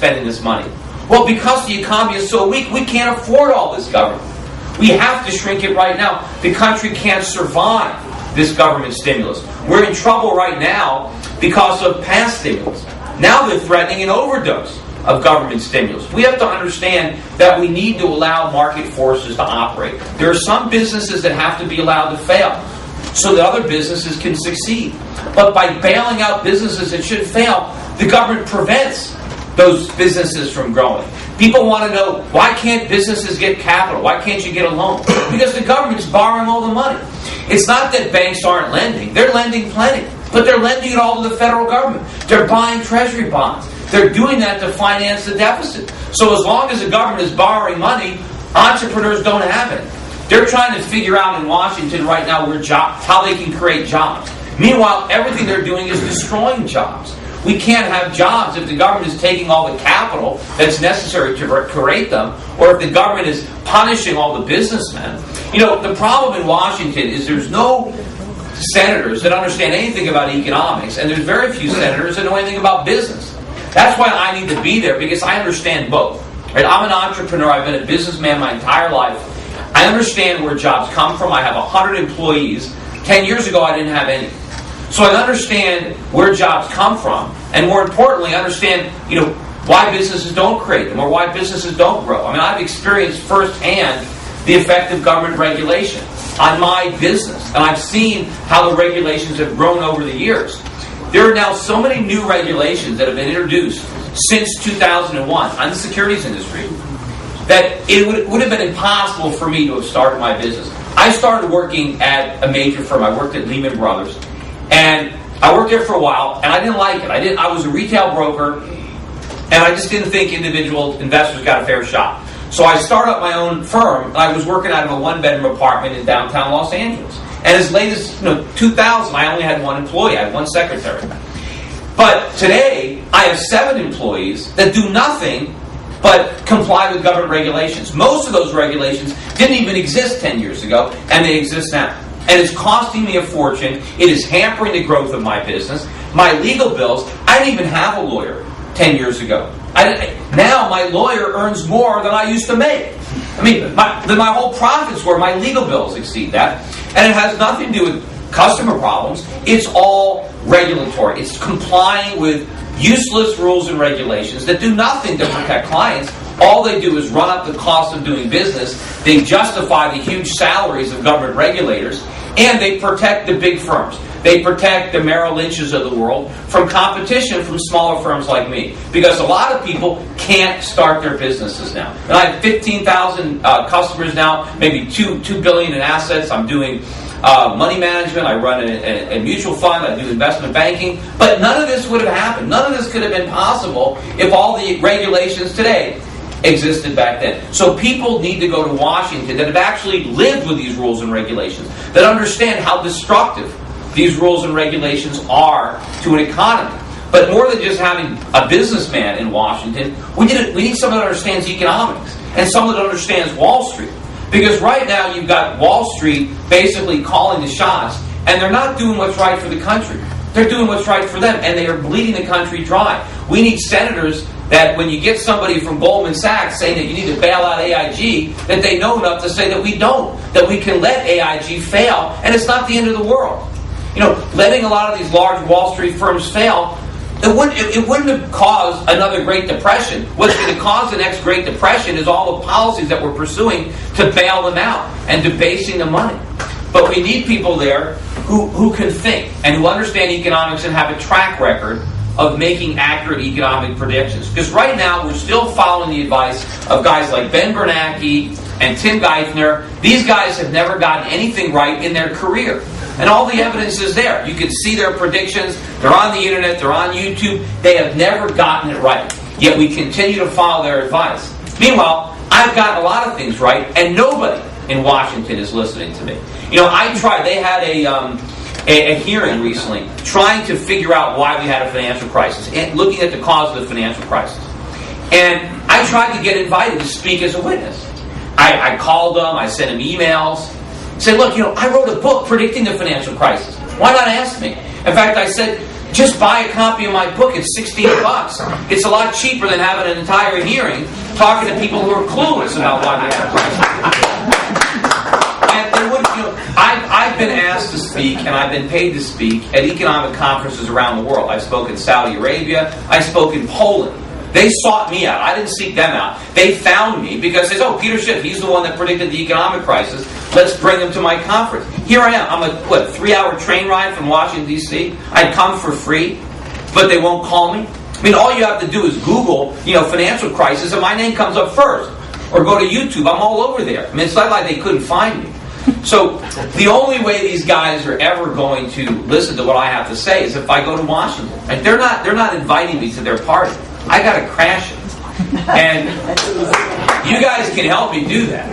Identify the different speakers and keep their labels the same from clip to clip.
Speaker 1: spending this money? Well, because the economy is so weak, we can't afford all this government. We have to shrink it right now. The country can't survive this government stimulus. We're in trouble right now because of past stimulus. Now they're threatening an overdose of government stimulus. We have to understand that we need to allow market forces to operate. There are some businesses that have to be allowed to fail so that other businesses can succeed. But by bailing out businesses that should fail, the government prevents those businesses from growing. People want to know, why can't businesses get capital? Why can't you get a loan? Because the government's borrowing all the money. It's not that banks aren't lending. They're lending plenty. But they're lending it all to the federal government. They're buying treasury bonds. They're doing that to finance the deficit. So as long as the government is borrowing money, entrepreneurs don't have it. They're trying to figure out in Washington right now how they can create jobs. Meanwhile, everything they're doing is destroying jobs. We can't have jobs if the government is taking all the capital that's necessary to create them, or if the government is punishing all the businessmen. You know, the problem in Washington is there's no senators that understand anything about economics, and there's very few senators that know anything about business. That's why I need to be there, because I understand both. Right? I'm an entrepreneur. I've been a businessman my entire life. I understand where jobs come from. I have 100 employees. 10 years ago, I didn't have any. So I understand where jobs come from, and more importantly, understand, why businesses don't create them or why businesses don't grow. I mean, I've experienced firsthand the effect of government regulation on my business, and I've seen how the regulations have grown over the years. There are now so many new regulations that have been introduced since 2001 on the securities industry that it would have been impossible for me to have started my business. I started working at a major firm. I worked at Lehman Brothers. And I worked there for a while, and I didn't like it. I was a retail broker, and I just didn't think individual investors got a fair shot. So I started up my own firm, and I was working out of a one-bedroom apartment in downtown Los Angeles. And as late as 2000, I only had one employee. I had one secretary. But today, I have 7 employees that do nothing but comply with government regulations. Most of those regulations didn't even exist 10 years ago, and they exist now. And it's costing me a fortune. It is hampering the growth of my business. My legal bills, I didn't even have a lawyer 10 years ago. Now my lawyer earns more than I used to make. I mean, my whole profits were my legal bills exceed that. And it has nothing to do with customer problems. It's all regulatory. It's complying with useless rules and regulations that do nothing to protect clients. All they do is run up the cost of doing business. They justify the huge salaries of government regulators, and they protect the big firms. They protect the Merrill Lynches of the world from competition from smaller firms like me. Because a lot of people can't start their businesses now. And I have 15,000 customers now, maybe $2 billion in assets. I'm doing money management. I run a mutual fund. I do investment banking. But none of this would have happened. None of this could have been possible if all the regulations today existed back then. So people need to go to Washington that have actually lived with these rules and regulations, that understand how destructive these rules and regulations are to an economy. But more than just having a businessman in Washington, we need someone that understands economics and someone that understands Wall Street. Because right now you've got Wall Street basically calling the shots, and they're not doing what's right for the country. They're doing what's right for them, and they are bleeding the country dry. We need senators that when you get somebody from Goldman Sachs saying that you need to bail out AIG, that they know enough to say that we don't, that we can let AIG fail, and it's not the end of the world. Letting a lot of these large Wall Street firms fail, it wouldn't have caused another Great Depression. What's going to cause the next Great Depression is all the policies that we're pursuing to bail them out and debasing the money. But we need people there who can think and who understand economics and have a track record of making accurate economic predictions. Because right now we're still following the advice of guys like Ben Bernanke and Tim Geithner. These guys have never gotten anything right in their career. And all the evidence is there. You can see their predictions. They're on the internet. They're on YouTube. They have never gotten it right. Yet we continue to follow their advice. Meanwhile, I've gotten a lot of things right, and nobody in Washington is listening to me. I tried. They had a hearing recently trying to figure out why we had a financial crisis and looking at the cause of the financial crisis. And I tried to get invited to speak as a witness. I called them. I sent them emails. Said, look, I wrote a book predicting the financial crisis. Why not ask me? In fact, I said, just buy a copy of my book. It's $16. It's a lot cheaper than having an entire hearing talking to people who are clueless about why we have crisis. And they wouldn't, I've been asked to speak, and I've been paid to speak at economic conferences around the world. I spoke in Saudi Arabia. I spoke in Poland. They sought me out. I didn't seek them out. They found me because they said, oh, Peter Schiff, he's the one that predicted the economic crisis. Let's bring him to my conference. Here I am. I'm a, 3-hour train ride from Washington, D.C. I'd come for free, but they won't call me. I mean, all you have to do is Google, financial crisis, and my name comes up first. Or go to YouTube. I'm all over there. I mean, it's not like they couldn't find me. So the only way these guys are ever going to listen to what I have to say is if I go to Washington. Like, they're not inviting me to their party. I got to crash it. And you guys can help me do that.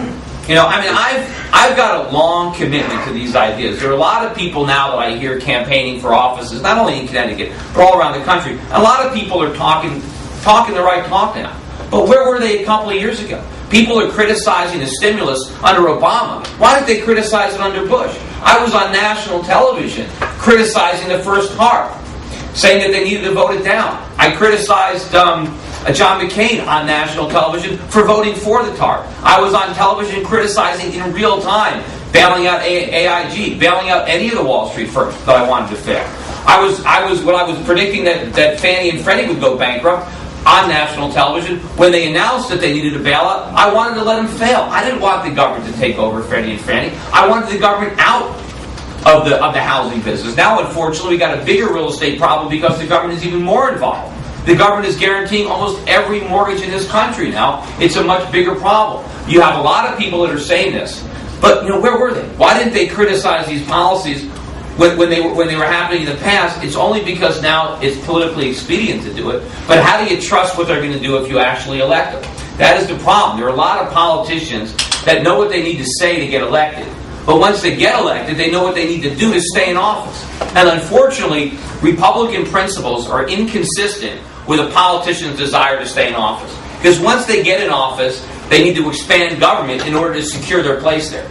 Speaker 1: I've got a long commitment to these ideas. There are a lot of people now that I hear campaigning for offices, not only in Connecticut, but all around the country. A lot of people are talking the right talk now. But where were they a couple of years ago? People are criticizing the stimulus under Obama. Why did they criticize it under Bush? I was on national television criticizing the first TARP, saying that they needed to vote it down. I criticized John McCain on national television for voting for the TARP. I was on television criticizing in real time, bailing out AIG, bailing out any of the Wall Street firms that I wanted to fail. When I was predicting that Fannie and Freddie would go bankrupt on national television, when they announced that they needed a bailout, I wanted to let them fail. I didn't want the government to take over Freddie and Fannie. I wanted the government out of the housing business. Now, unfortunately, we got a bigger real estate problem because the government is even more involved. The government is guaranteeing almost every mortgage in this country now. It's a much bigger problem. You have a lot of people that are saying this, but where were they? Why didn't they criticize these policies when they were happening in the past? It's only because now it's politically expedient to do it. But how do you trust what they're going to do if you actually elect them? That is the problem. There are a lot of politicians that know what they need to say to get elected. But once they get elected, they know what they need to do to stay in office. And unfortunately, Republican principles are inconsistent with a politician's desire to stay in office. Because once they get in office, they need to expand government in order to secure their place there.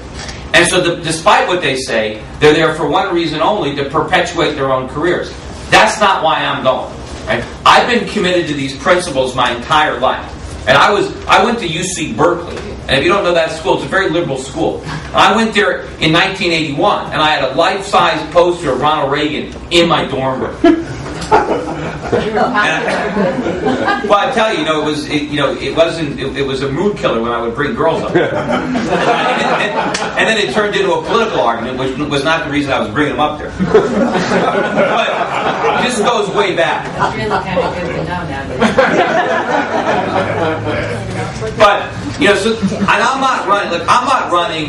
Speaker 1: And so despite what they say, they're there for one reason only, to perpetuate their own careers. That's not why I'm going. Right? I've been committed to these principles my entire life. And I went to UC Berkeley. And if you don't know that school, it's a very liberal school. I went there in 1981, and I had a life-size poster of Ronald Reagan in my dorm room. Well, I tell you, it was a mood killer when I would bring girls up there. And then it turned into a political argument, which was not the reason I was bringing them up there. But this goes way back. But and I'm not running. Look, I'm not running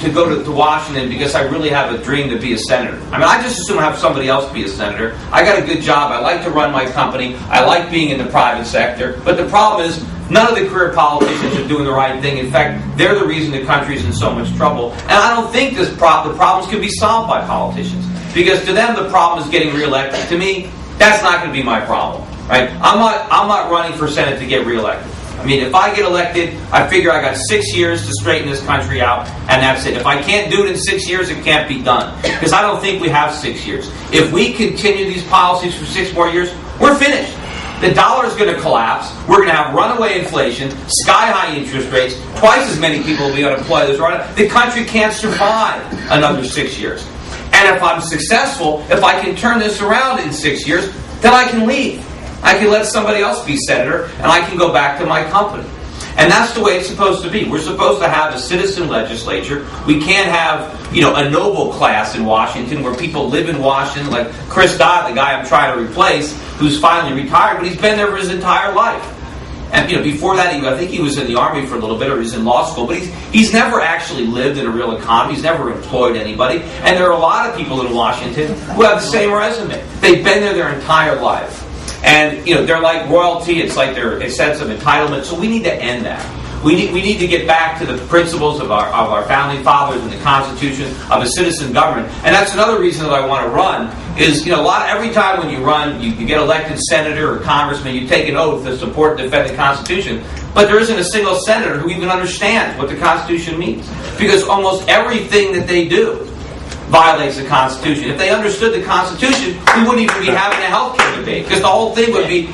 Speaker 1: to go to Washington because I really have a dream to be a senator. I mean, I just assume I have somebody else be a senator. I got a good job. I like to run my company. I like being in the private sector. But the problem is, none of the career politicians are doing the right thing. In fact, they're the reason the country is in so much trouble. And I don't think the problems can be solved by politicians, because to them the problem is getting reelected. To me, that's not going to be my problem. Right? I'm not running for Senate to get reelected. I mean, if I get elected, I figure I got 6 years to straighten this country out, and that's it. If I can't do it in 6 years, it can't be done. Because I don't think we have 6 years. If we continue these policies for 6 more years, we're finished. The dollar is going to collapse. We're going to have runaway inflation, sky-high interest rates, twice as many people will be unemployed as right now. The country can't survive another 6 years. And if I'm successful, if I can turn this around in 6 years, then I can leave. I can let somebody else be senator, and I can go back to my company. And that's the way it's supposed to be. We're supposed to have a citizen legislature. We can't have, a noble class in Washington where people live in Washington, like Chris Dodd, the guy I'm trying to replace, who's finally retired, but he's been there for his entire life. And before that, I think he was in the Army for a little bit, or he's in law school, but he's never actually lived in a real economy. He's never employed anybody. And there are a lot of people in Washington who have the same resume. They've been there their entire life. And they're like royalty. It's like they're a sense of entitlement. So we need to end that. We need to get back to the principles of our founding fathers and the Constitution of a citizen government. And that's another reason that I want to run. Is every time when you run, you get elected senator or congressman, you take an oath to support and defend the Constitution. But there isn't a single senator who even understands what the Constitution means, because almost everything that they do violates the Constitution. If they understood the Constitution, we wouldn't even be having a health care debate, because the whole thing would be...